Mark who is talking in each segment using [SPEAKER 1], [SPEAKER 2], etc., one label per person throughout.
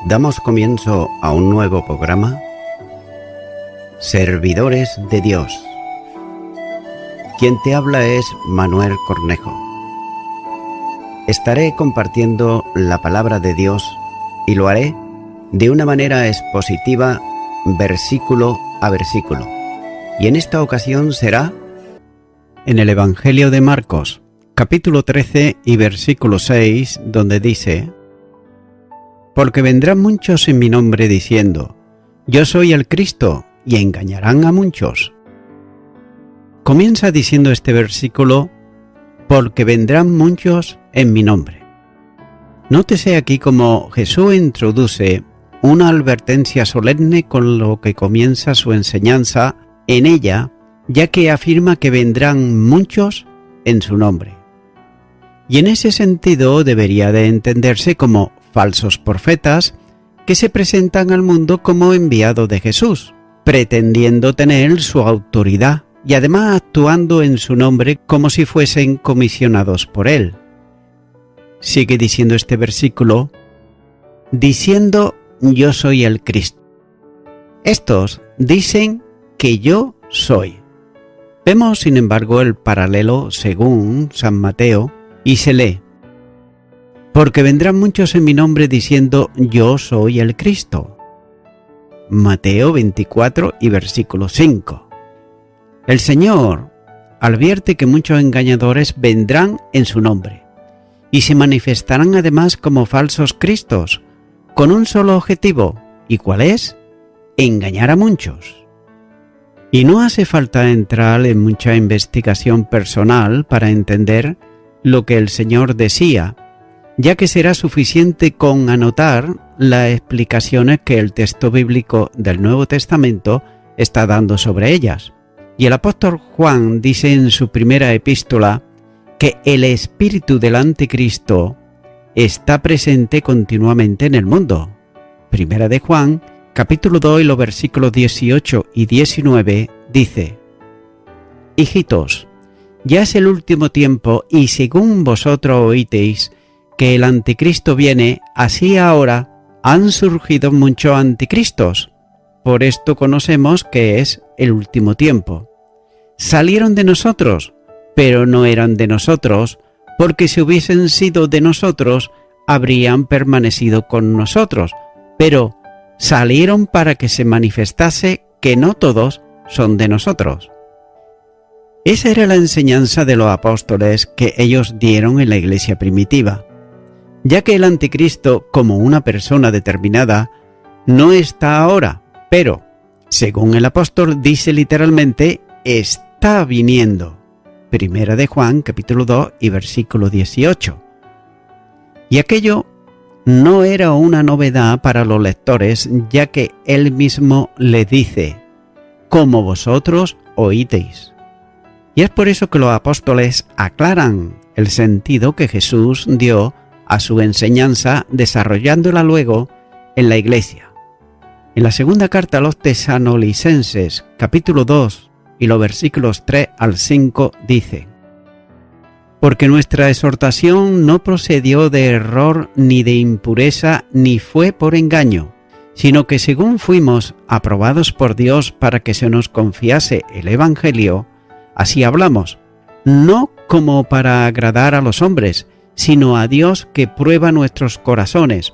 [SPEAKER 1] Damos comienzo a un nuevo programa, Servidores de Dios. Quien te habla es Manuel Cornejo. Estaré compartiendo la palabra de Dios y lo haré de una manera expositiva, versículo a versículo. Y en esta ocasión será en el Evangelio de Marcos, capítulo 13 y versículo 6, donde dice: Porque vendrán muchos en mi nombre diciendo, yo soy el Cristo, y engañarán a muchos. Comienza diciendo este versículo, porque vendrán muchos en mi nombre. Nótese aquí como Jesús introduce una advertencia solemne con lo que comienza su enseñanza en ella, ya que afirma que vendrán muchos en su nombre. Y en ese sentido debería de entenderse como falsos profetas que se presentan al mundo como enviados de Jesús, pretendiendo tener su autoridad y además actuando en su nombre como si fuesen comisionados por él. Sigue diciendo este versículo, diciendo yo soy el Cristo. Estos dicen que yo soy. Vemos, sin embargo, el paralelo según San Mateo y se lee: porque vendrán muchos en mi nombre diciendo yo soy el Cristo. Mateo 24 y versículo 5. El Señor advierte que muchos engañadores vendrán en su nombre y se manifestarán además como falsos cristos, con un solo objetivo, ¿y cuál es? Engañar a muchos. Y no hace falta entrar en mucha investigación personal para entender lo que el Señor decía, ya que será suficiente con anotar las explicaciones que el texto bíblico del Nuevo Testamento está dando sobre ellas. Y el apóstol Juan dice en su primera epístola que el espíritu del anticristo está presente continuamente en el mundo. Primera de Juan, capítulo 2 y los versículos 18 y 19 dice: Hijitos, ya es el último tiempo y según vosotros oísteis que el anticristo viene, así ahora han surgido muchos anticristos. Por esto conocemos que es el último tiempo. Salieron de nosotros, pero no eran de nosotros, porque si hubiesen sido de nosotros, habrían permanecido con nosotros. Pero salieron para que se manifestase que no todos son de nosotros. Esa era la enseñanza de los apóstoles que ellos dieron en la iglesia primitiva, ya que el anticristo, como una persona determinada, no está ahora, pero, según el apóstol dice literalmente, está viniendo. Primera de Juan, capítulo 2 y versículo 18. Y aquello no era una novedad para los lectores, ya que él mismo le dice, como vosotros oísteis. Y es por eso que los apóstoles aclaran el sentido que Jesús dio a su enseñanza, desarrollándola luego en la iglesia. En la segunda carta a los tesalonicenses, capítulo 2 y los versículos 3 al 5 dice: Porque nuestra exhortación no procedió de error ni de impureza ni fue por engaño, sino que según fuimos aprobados por Dios para que se nos confiase el Evangelio, así hablamos, no como para agradar a los hombres, sino a Dios que prueba nuestros corazones,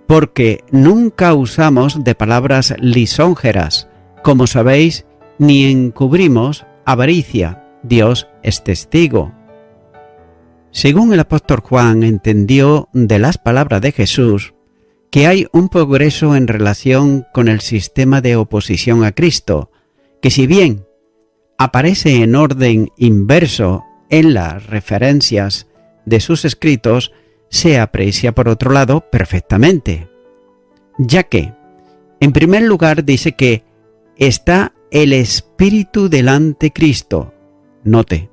[SPEAKER 1] porque nunca usamos de palabras lisonjeras, como sabéis, ni encubrimos avaricia, Dios es testigo. Según el apóstol Juan entendió de las palabras de Jesús, que hay un progreso en relación con el sistema de oposición a Cristo, que si bien aparece en orden inverso en las referencias de sus escritos, se aprecia por otro lado perfectamente, ya que, en primer lugar, dice que está el espíritu del anticristo. Note,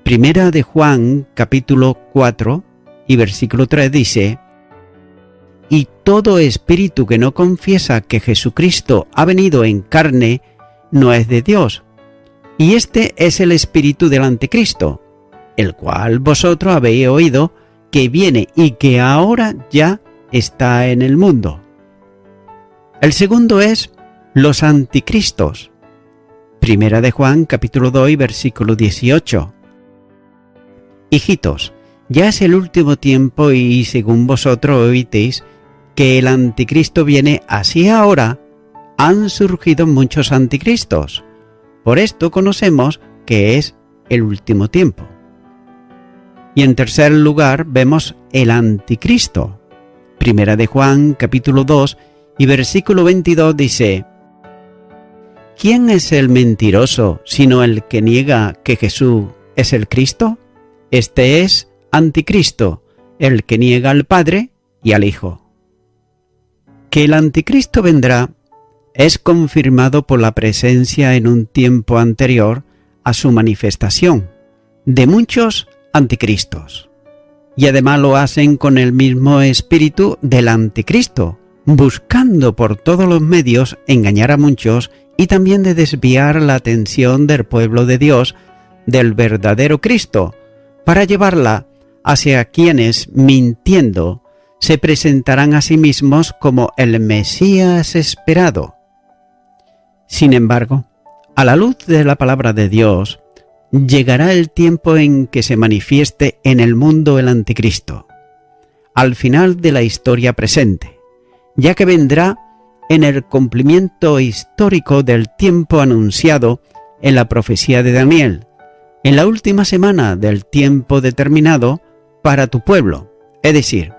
[SPEAKER 1] Primera de Juan, capítulo 4 y versículo 3 dice: Y todo espíritu que no confiesa que Jesucristo ha venido en carne no es de Dios, y este es el espíritu del anticristo, el cual vosotros habéis oído que viene y que ahora ya está en el mundo. El segundo es los anticristos. Primera de Juan, capítulo 2 y versículo 18. Hijitos, ya es el último tiempo y según vosotros oísteis que el anticristo viene, así ahora han surgido muchos anticristos. Por esto conocemos que es el último tiempo. Y en tercer lugar vemos el anticristo. Primera de Juan, capítulo 2 y versículo 22 dice: ¿Quién es el mentiroso sino el que niega que Jesús es el Cristo? Este es anticristo, el que niega al Padre y al Hijo. Que el anticristo vendrá es confirmado por la presencia en un tiempo anterior a su manifestación de muchos anticristos. Y además lo hacen con el mismo espíritu del anticristo, buscando por todos los medios engañar a muchos y también de desviar la atención del pueblo de Dios del verdadero Cristo, para llevarla hacia quienes, mintiendo, se presentarán a sí mismos como el Mesías esperado. Sin embargo, a la luz de la palabra de Dios, llegará el tiempo en que se manifieste en el mundo el anticristo, al final de la historia presente, ya que vendrá en el cumplimiento histórico del tiempo anunciado en la profecía de Daniel, en la última semana del tiempo determinado para tu pueblo, es decir,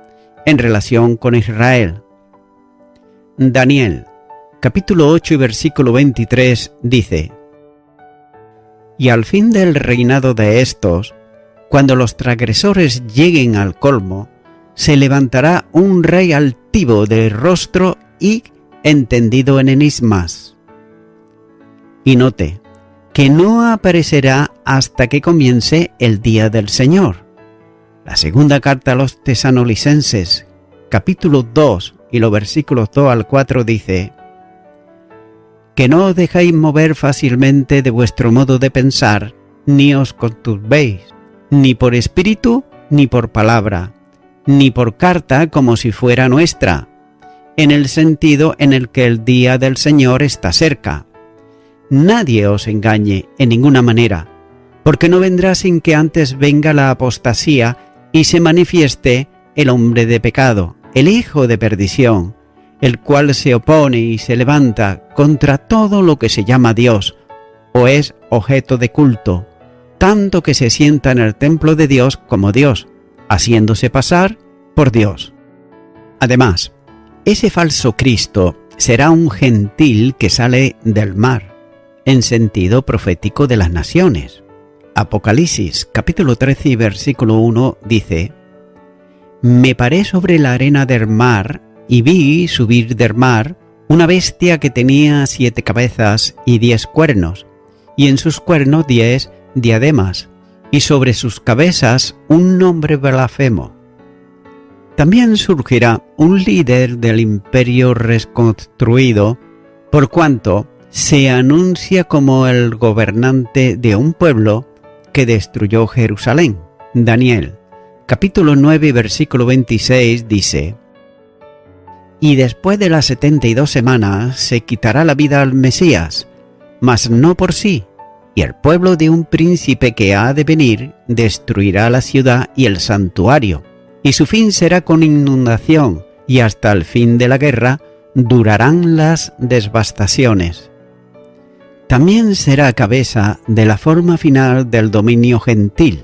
[SPEAKER 1] en relación con Israel. Daniel, capítulo 8 y versículo 23 dice: Y al fin del reinado de estos, cuando los transgresores lleguen al colmo, se levantará un rey altivo de rostro y entendido en enigmas. Y note que no aparecerá hasta que comience el día del Señor. La segunda carta a los tesalonicenses, capítulo 2 y los versículos 2 al 4 dice: Que no os dejéis mover fácilmente de vuestro modo de pensar, ni os conturbéis, ni por espíritu, ni por palabra, ni por carta como si fuera nuestra, en el sentido en el que el día del Señor está cerca. Nadie os engañe en ninguna manera, porque no vendrá sin que antes venga la apostasía y se manifieste el hombre de pecado, el hijo de perdición, el cual se opone y se levanta contra todo lo que se llama Dios, o es objeto de culto, tanto que se sienta en el templo de Dios como Dios, haciéndose pasar por Dios. Además, ese falso Cristo será un gentil que sale del mar, en sentido profético de las naciones. Apocalipsis, capítulo 13 y versículo 1 dice: Me paré sobre la arena del mar y vi subir del mar una bestia que tenía 7 cabezas y 10 cuernos, y en sus cuernos 10 diademas, y sobre sus cabezas un nombre blasfemo. También surgirá un líder del imperio reconstruido, por cuanto se anuncia como el gobernante de un pueblo que destruyó Jerusalén. Daniel, capítulo 9, versículo 26 dice: Y después de las 72 semanas se quitará la vida al Mesías, mas no por sí, y el pueblo de un príncipe que ha de venir destruirá la ciudad y el santuario, y su fin será con inundación, y hasta el fin de la guerra durarán las devastaciones. También será cabeza de la forma final del dominio gentil.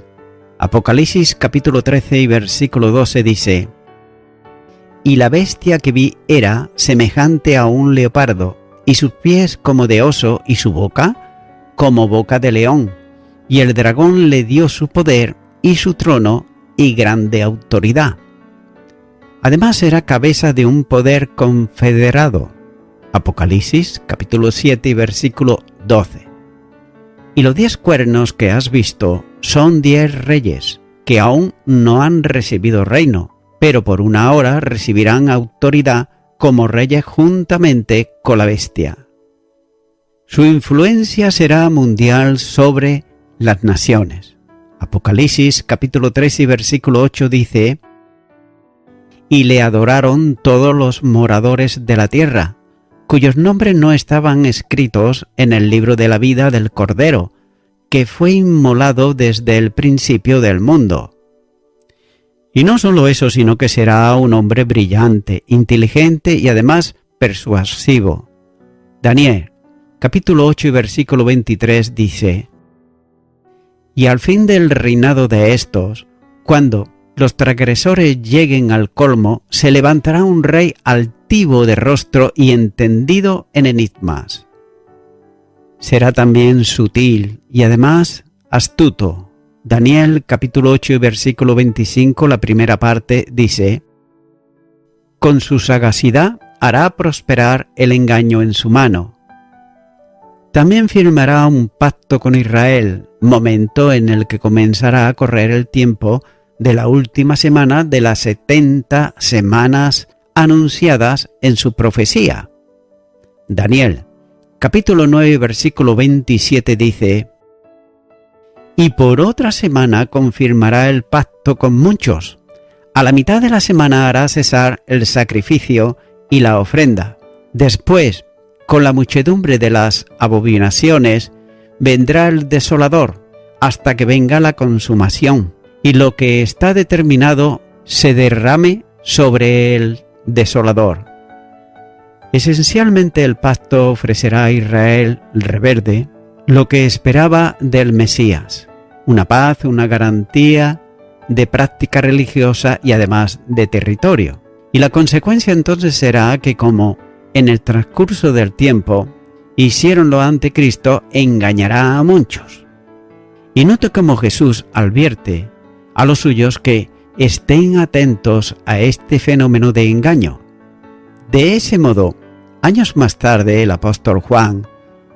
[SPEAKER 1] Apocalipsis capítulo 13 y versículo 12 dice: Y la bestia que vi era semejante a un leopardo, y sus pies como de oso, y su boca como boca de león. Y el dragón le dio su poder y su trono y grande autoridad. Además era cabeza de un poder confederado. Apocalipsis capítulo 7 y versículo 12. Y los 10 cuernos que has visto son 10 reyes, que aún no han recibido reino, pero por una hora recibirán autoridad como reyes juntamente con la bestia. Su influencia será mundial sobre las naciones. Apocalipsis capítulo 3 y versículo 8 dice: Y le adoraron todos los moradores de la tierra, cuyos nombres no estaban escritos en el libro de la vida del Cordero, que fue inmolado desde el principio del mundo. Y no solo eso, sino que será un hombre brillante, inteligente y además persuasivo. Daniel, capítulo 8 y versículo 23 dice: Y al fin del reinado de estos, cuando los transgresores lleguen al colmo, se levantará un rey altivo de rostro y entendido en enigmas. Será también sutil y además astuto. Daniel capítulo 8 y versículo 25, la primera parte, dice: Con su sagacidad hará prosperar el engaño en su mano. También firmará un pacto con Israel, momento en el que comenzará a correr el tiempo de la última semana de las 70 semanas anunciadas en su profecía. Daniel, capítulo 9, versículo 27 dice: Y por otra semana confirmará el pacto con muchos. A la mitad de la semana hará cesar el sacrificio y la ofrenda. Después, con la muchedumbre de las abominaciones, vendrá el desolador, hasta que venga la consumación, y lo que está determinado se derrame sobre el desolador. Esencialmente el pacto ofrecerá a Israel, el rebelde, lo que esperaba del Mesías: una paz, una garantía de práctica religiosa y además de territorio. Y la consecuencia entonces será que, como en el transcurso del tiempo hicieronlo ante Cristo, engañará a muchos. Y note cómo Jesús advierte a los suyos que estén atentos a este fenómeno de engaño. De ese modo, años más tarde, el apóstol Juan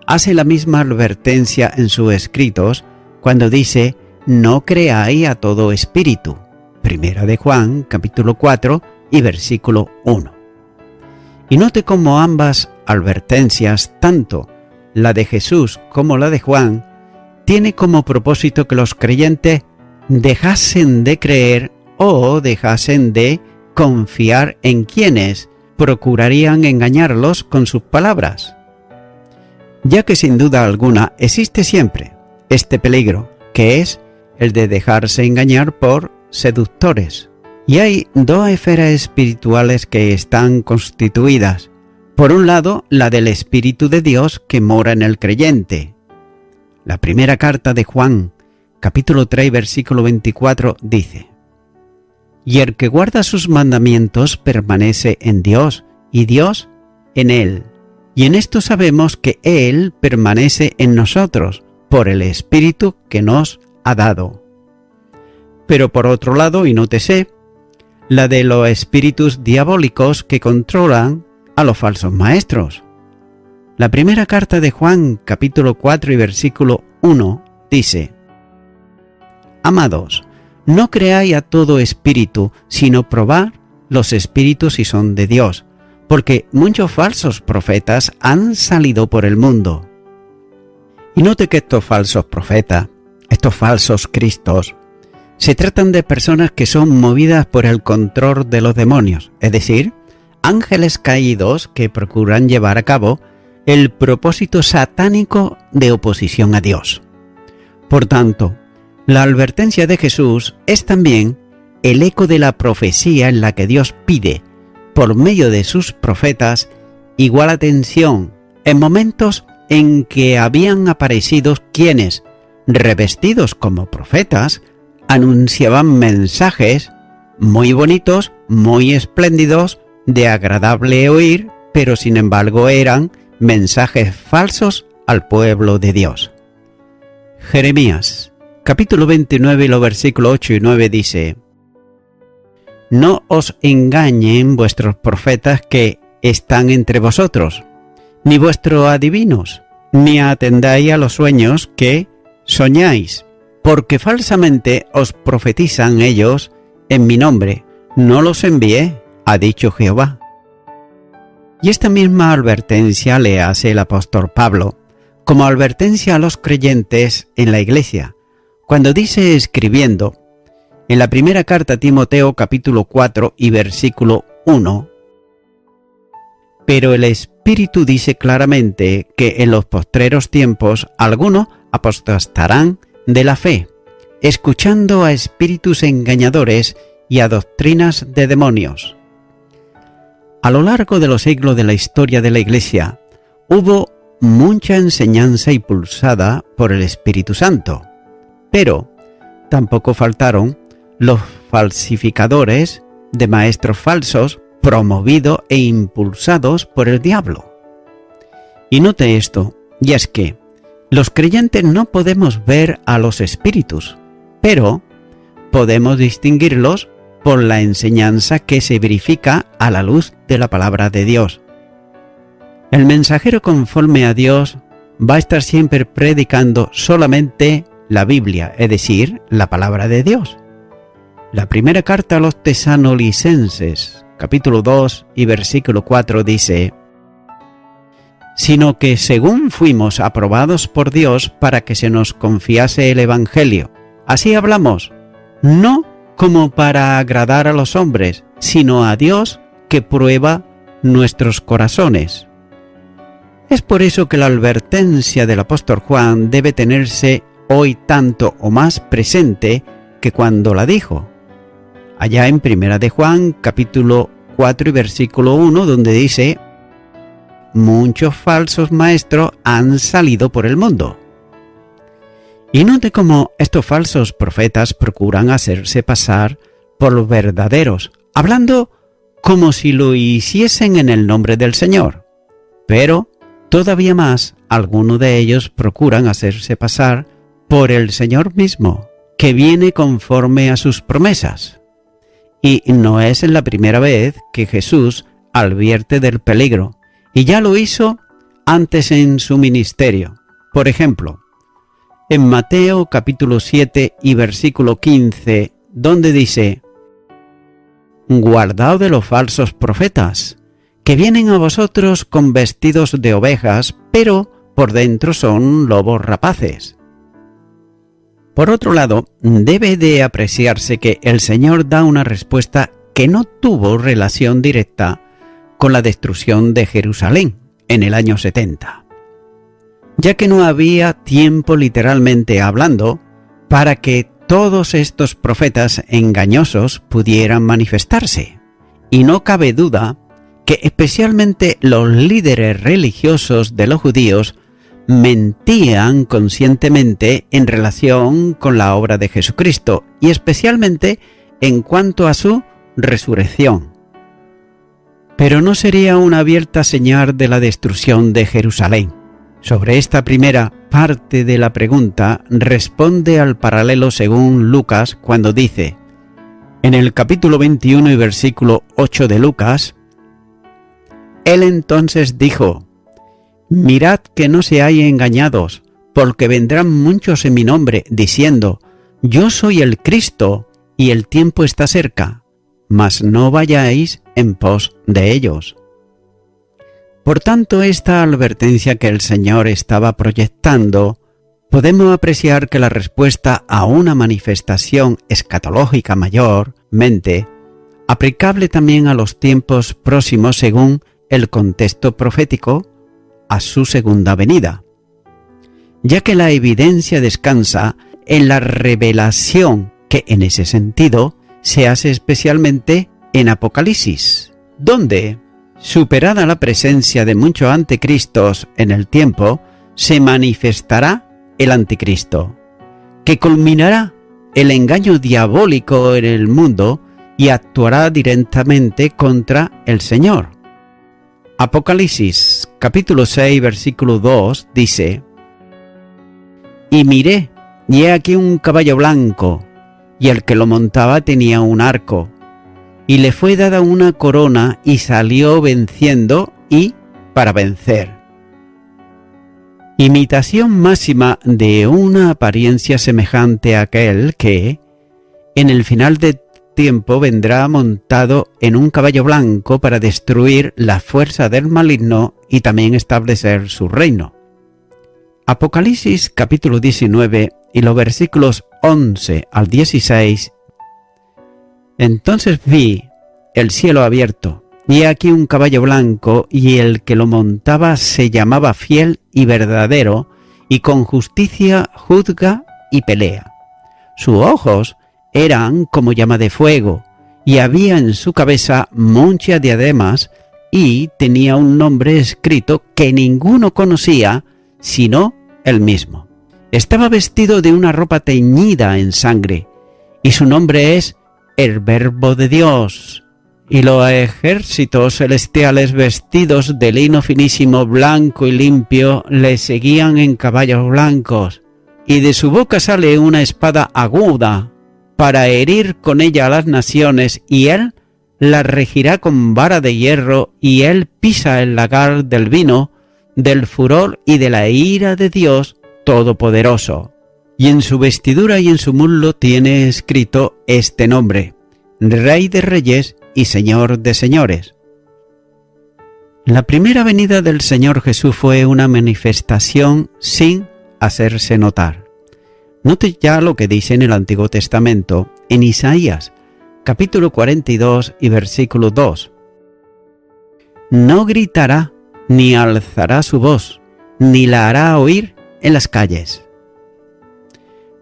[SPEAKER 1] hace la misma advertencia en sus escritos cuando dice: no creáis a todo espíritu. Primera de Juan, capítulo 4 y versículo 1. Y note cómo ambas advertencias, tanto la de Jesús como la de Juan, tiene como propósito que los creyentes dejasen de creer o dejasen de confiar en quienes procurarían engañarlos con sus palabras. Ya que sin duda alguna existe siempre este peligro, que es el de dejarse engañar por seductores. Y hay dos esferas espirituales que están constituidas. Por un lado, la del Espíritu de Dios que mora en el creyente. La primera carta de Juan, capítulo 3, versículo 24, dice: Y el que guarda sus mandamientos permanece en Dios, y Dios en él. Y en esto sabemos que Él permanece en nosotros, por el Espíritu que nos ha dado. Pero por otro lado, y nótese, la de los espíritus diabólicos que controlan a los falsos maestros. La primera carta de Juan, capítulo 4 y versículo 1, dice: Amados, no creáis a todo espíritu, sino probad los espíritus si son de Dios, porque muchos falsos profetas han salido por el mundo. Y note que estos falsos profetas, estos falsos cristos, se tratan de personas que son movidas por el control de los demonios, es decir, ángeles caídos que procuran llevar a cabo el propósito satánico de oposición a Dios. Por tanto, la advertencia de Jesús es también el eco de la profecía en la que Dios pide, por medio de sus profetas, igual atención en momentos en que habían aparecido quienes, revestidos como profetas, anunciaban mensajes muy bonitos, muy espléndidos, de agradable oír, pero sin embargo eran mensajes falsos al pueblo de Dios. Jeremías, capítulo 29 y los versículos 8 y 9 dice: No os engañen vuestros profetas que están entre vosotros, ni vuestros adivinos, ni atendáis a los sueños que soñáis, porque falsamente os profetizan ellos en mi nombre. No los envié, ha dicho Jehová. Y esta misma advertencia le hace el apóstol Pablo como advertencia a los creyentes en la iglesia, cuando dice escribiendo en la primera carta a Timoteo capítulo 4 y versículo 1: Pero el Espíritu dice claramente que en los postreros tiempos algunos apostatarán de la fe, escuchando a espíritus engañadores y a doctrinas de demonios. A lo largo de los siglos de la historia de la Iglesia, hubo mucha enseñanza impulsada por el Espíritu Santo, pero tampoco faltaron los falsificadores de maestros falsos promovidos e impulsados por el diablo. Y note esto, y es que los creyentes no podemos ver a los espíritus, pero podemos distinguirlos por la enseñanza que se verifica a la luz de la palabra de Dios. El mensajero conforme a Dios va a estar siempre predicando solamente la Biblia, es decir, la palabra de Dios. La primera carta a los tesalonicenses, capítulo 2 y versículo 4 dice: sino que según fuimos aprobados por Dios para que se nos confiase el Evangelio, así hablamos, no como para agradar a los hombres, sino a Dios que prueba nuestros corazones. Es por eso que la advertencia del apóstol Juan debe tenerse hoy tanto o más presente que cuando la dijo. Allá en Primera de Juan, capítulo 4 y versículo 1, donde dice: muchos falsos maestros han salido por el mundo. Y note cómo estos falsos profetas procuran hacerse pasar por los verdaderos, hablando como si lo hiciesen en el nombre del Señor. Pero todavía más, algunos de ellos procuran hacerse pasar por el Señor mismo, que viene conforme a sus promesas. Y no es la primera vez que Jesús advierte del peligro, y ya lo hizo antes en su ministerio. Por ejemplo, en Mateo capítulo 7 y versículo 15, donde dice: guardaos de los falsos profetas, que vienen a vosotros con vestidos de ovejas, pero por dentro son lobos rapaces. Por otro lado, debe de apreciarse que el Señor da una respuesta que no tuvo relación directa con la destrucción de Jerusalén en el año 70, ya que no había tiempo, literalmente hablando, para que todos estos profetas engañosos pudieran manifestarse. Y no cabe duda que especialmente los líderes religiosos de los judíos mentían conscientemente en relación con la obra de Jesucristo y especialmente en cuanto a su resurrección. Pero no sería una abierta señal de la destrucción de Jerusalén. Sobre esta primera parte de la pregunta responde al paralelo según Lucas cuando dice, en el capítulo 21 y versículo 8 de Lucas: él entonces dijo: mirad que no seáis engañados, porque vendrán muchos en mi nombre, diciendo: yo soy el Cristo, y el tiempo está cerca, mas no vayáis en pos de ellos. Por tanto, esta advertencia que el Señor estaba proyectando, podemos apreciar que la respuesta a una manifestación escatológica mayormente aplicable también a los tiempos próximos según el contexto profético, a su segunda venida, ya que la evidencia descansa en la revelación que en ese sentido se hace especialmente en Apocalipsis, donde, superada la presencia de muchos anticristos en el tiempo, se manifestará el anticristo, que culminará el engaño diabólico en el mundo y actuará directamente contra el Señor. Apocalipsis capítulo 6 versículo 2 dice: y miré, y he aquí un caballo blanco, y el que lo montaba tenía un arco, y le fue dada una corona, y salió venciendo y para vencer. Imitación máxima de una apariencia semejante a aquel que, en el final de tiempo, vendrá montado en un caballo blanco para destruir la fuerza del maligno y también establecer su reino. Apocalipsis capítulo 19 y los versículos 11 al 16. Entonces vi el cielo abierto, y aquí un caballo blanco, y el que lo montaba se llamaba Fiel y Verdadero, y con justicia juzga y pelea. Sus ojos eran como llama de fuego, y había en su cabeza muchas diademas, y tenía un nombre escrito que ninguno conocía, sino él mismo. Estaba vestido de una ropa teñida en sangre, y su nombre es el Verbo de Dios. Y los ejércitos celestiales vestidos de lino finísimo, blanco y limpio, le seguían en caballos blancos, y de su boca sale una espada aguda, para herir con ella a las naciones, y él la regirá con vara de hierro, y él pisa el lagar del vino, del furor y de la ira de Dios Todopoderoso. Y en su vestidura y en su muslo tiene escrito este nombre: Rey de Reyes y Señor de Señores. La primera venida del Señor Jesús fue una manifestación sin hacerse notar. Note ya lo que dice en el Antiguo Testamento, en Isaías, capítulo 42 y versículo 2. No gritará, ni alzará su voz, ni la hará oír en las calles.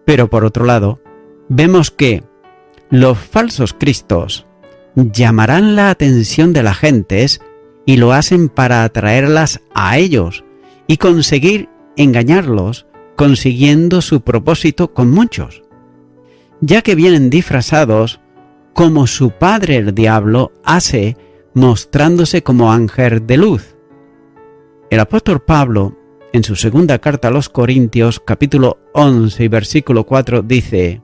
[SPEAKER 1] Pero por otro lado, vemos que los falsos cristos llamarán la atención de las gentes y lo hacen para atraerlas a ellos y conseguir engañarlos, consiguiendo su propósito con muchos, ya que vienen disfrazados como su padre el diablo hace, mostrándose como ángel de luz. El apóstol Pablo, en su segunda carta a los Corintios, capítulo 11 y versículo 4, dice: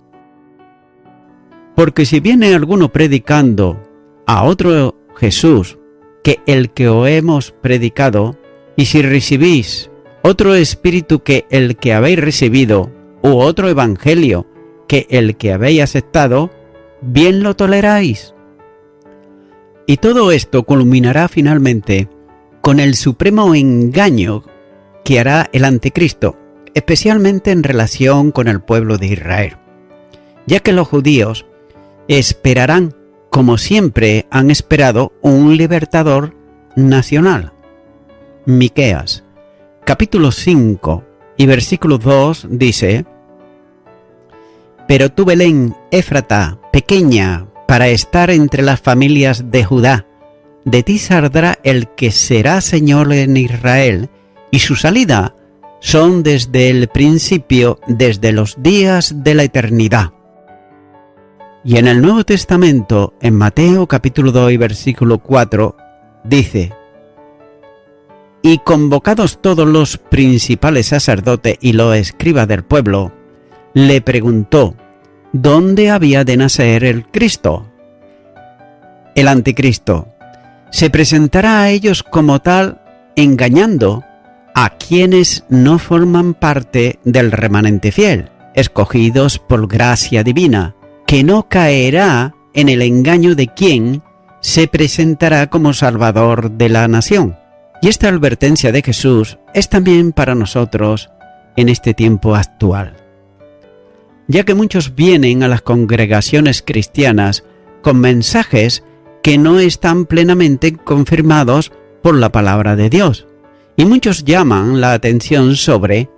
[SPEAKER 1] Porque si viene alguno predicando a otro Jesús que el que os hemos predicado, y si recibís otro espíritu que el que habéis recibido, u otro evangelio que el que habéis aceptado, bien lo toleráis. Y todo esto culminará finalmente con el supremo engaño que hará el anticristo, especialmente en relación con el pueblo de Israel, ya que los judíos esperarán, como siempre han esperado, un libertador nacional. Miqueas, capítulo 5 y versículo 2 dice: Pero tú, Belén, Éfrata, pequeña para estar entre las familias de Judá, de ti saldrá el que será Señor en Israel, y su salida son desde el principio, desde los días de la eternidad. Y en el Nuevo Testamento, en Mateo capítulo 2 y versículo 4, dice: Y convocados todos los principales sacerdotes y los escribas del pueblo, le preguntó dónde había de nacer el Cristo. El anticristo se presentará a ellos como tal, engañando a quienes no forman parte del remanente fiel, escogidos por gracia divina, que no caerá en el engaño de quien se presentará como Salvador de la nación. Y esta advertencia de Jesús es también para nosotros en este tiempo actual, ya que muchos vienen a las congregaciones cristianas con mensajes que no están plenamente confirmados por la palabra de Dios, y muchos llaman la atención sobre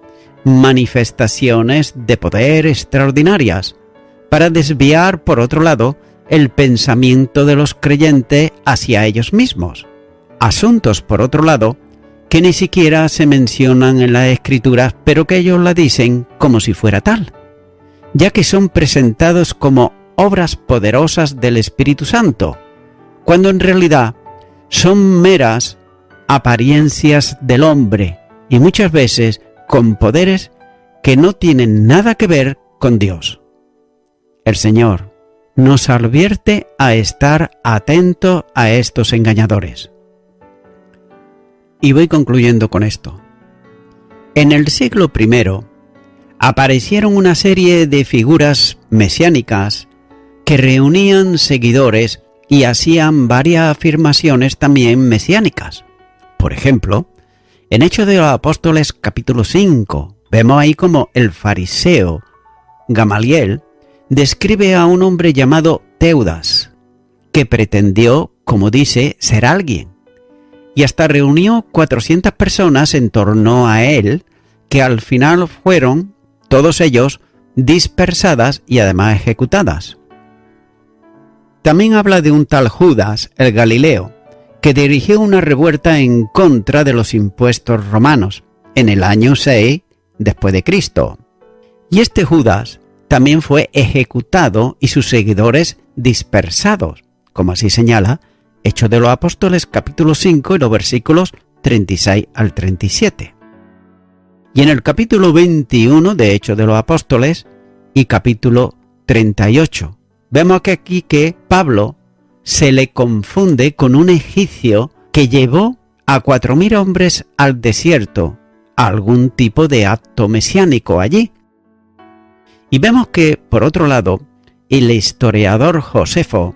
[SPEAKER 1] manifestaciones de poder extraordinarias, para desviar, por otro lado, el pensamiento de los creyentes hacia ellos mismos. Asuntos, por otro lado, que ni siquiera se mencionan en las Escrituras, pero que ellos la dicen como si fuera tal, ya que son presentados como obras poderosas del Espíritu Santo, cuando en realidad son meras apariencias del hombre y muchas veces con poderes que no tienen nada que ver con Dios. El Señor nos advierte a estar atentos a estos engañadores. Y voy concluyendo con esto. En el siglo I aparecieron una serie de figuras mesiánicas que reunían seguidores y hacían varias afirmaciones también mesiánicas. Por ejemplo, en Hechos de los Apóstoles capítulo 5, vemos ahí como el fariseo Gamaliel describe a un hombre llamado Teudas, que pretendió como dice, ser alguien. Y hasta reunió 400 personas en torno a él, que al final fueron, todos ellos, dispersadas y además ejecutadas. También habla de un tal Judas, el Galileo, que dirigió una revuelta en contra de los impuestos romanos en el año 6 después de Cristo. Y este Judas también fue ejecutado y sus seguidores dispersados, como así señala Hechos de los Apóstoles capítulo 5 y los versículos 36 al 37. Y en el capítulo 21 de Hechos de los Apóstoles y capítulo 38, vemos que aquí que Pablo se le confunde con un egipcio que llevó a 4.000 hombres al desierto, a algún tipo de acto mesiánico allí. Y vemos que, por otro lado, el historiador Josefo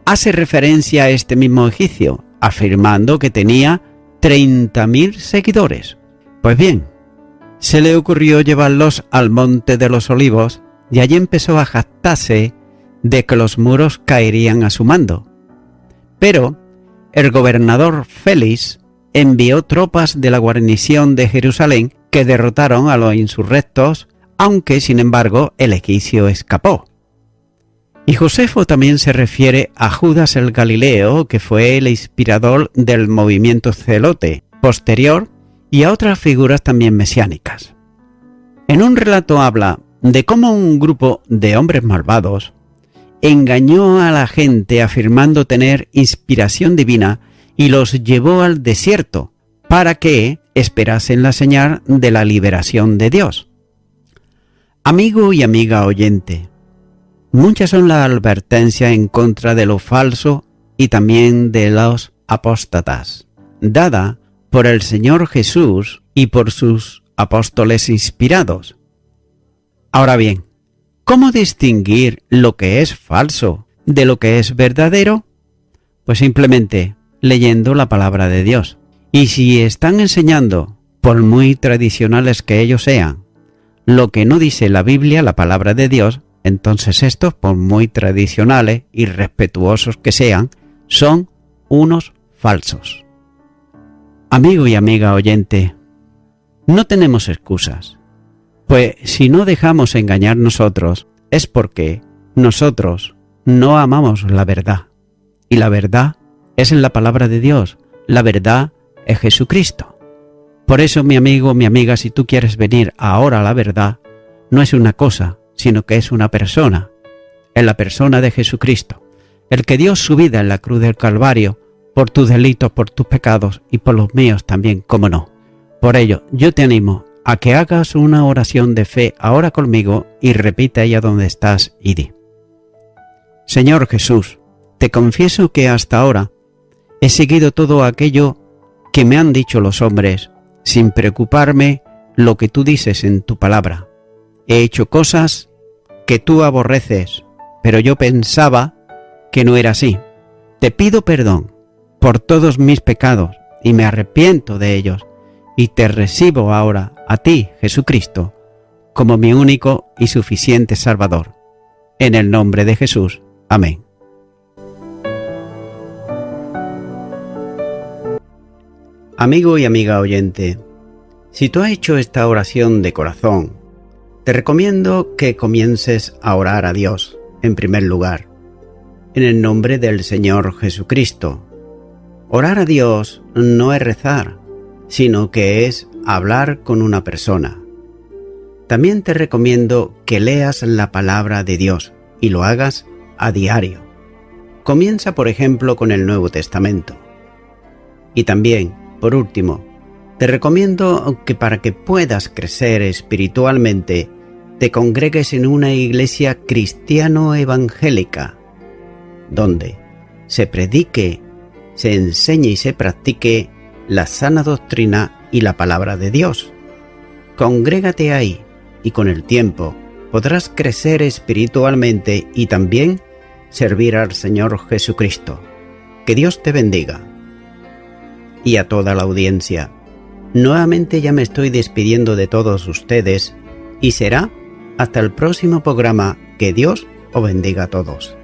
[SPEAKER 1] hace referencia a este mismo egipcio, afirmando que tenía 30.000 seguidores. Pues bien, se le ocurrió llevarlos al Monte de los Olivos y allí empezó a jactarse de que los muros caerían a su mando. Pero el gobernador Félix envió tropas de la guarnición de Jerusalén que derrotaron a los insurrectos, aunque sin embargo el egipcio escapó. Y Josefo también se refiere a Judas el Galileo, que fue el inspirador del movimiento celote posterior, y a otras figuras también mesiánicas. En un relato habla de cómo un grupo de hombres malvados engañó a la gente afirmando tener inspiración divina y los llevó al desierto para que esperasen la señal de la liberación de Dios. Amigo y amiga oyente, muchas son las advertencias en contra de lo falso y también de los apóstatas, dada por el Señor Jesús y por sus apóstoles inspirados. Ahora bien, ¿cómo distinguir lo que es falso de lo que es verdadero? Pues simplemente leyendo la palabra de Dios. Y si están enseñando, por muy tradicionales que ellos sean, lo que no dice la Biblia, la palabra de Dios, entonces estos, por muy tradicionales y respetuosos que sean, son unos falsos. Amigo y amiga oyente, no tenemos excusas, pues si no dejamos engañar nosotros es porque nosotros no amamos la verdad, y la verdad es en la palabra de Dios, la verdad es Jesucristo. Por eso, mi amigo, mi amiga, si tú quieres venir ahora a la verdad, no es una cosa, sino que es una persona, es la persona de Jesucristo, el que dio su vida en la cruz del Calvario, por tus delitos, por tus pecados y por los míos también, cómo no. Por ello, yo te animo a que hagas una oración de fe ahora conmigo y repita ella donde estás y di: Señor Jesús, te confieso que hasta ahora he seguido todo aquello que me han dicho los hombres, sin preocuparme lo que tú dices en tu palabra. He hecho cosas que tú aborreces, pero yo pensaba que no era así. Te pido perdón por todos mis pecados y me arrepiento de ellos y te recibo ahora a ti, Jesucristo, como mi único y suficiente Salvador. En el nombre de Jesús. Amén. Amigo y amiga oyente, si tú has hecho esta oración de corazón, te recomiendo que comiences a orar a Dios, en primer lugar, en el nombre del Señor Jesucristo. Orar a Dios no es rezar, sino que es hablar con una persona. También te recomiendo que leas la palabra de Dios y lo hagas a diario. Comienza, por ejemplo, con el Nuevo Testamento. Y también, por último, te recomiendo que para que puedas crecer espiritualmente, te congregues en una iglesia cristiano-evangélica, donde se predique, se enseñe y se practique la sana doctrina y la palabra de Dios. Congrégate ahí y con el tiempo podrás crecer espiritualmente y también servir al Señor Jesucristo. Que Dios te bendiga. Y a toda la audiencia, nuevamente ya me estoy despidiendo de todos ustedes y será hasta el próximo programa. Que Dios os bendiga a todos.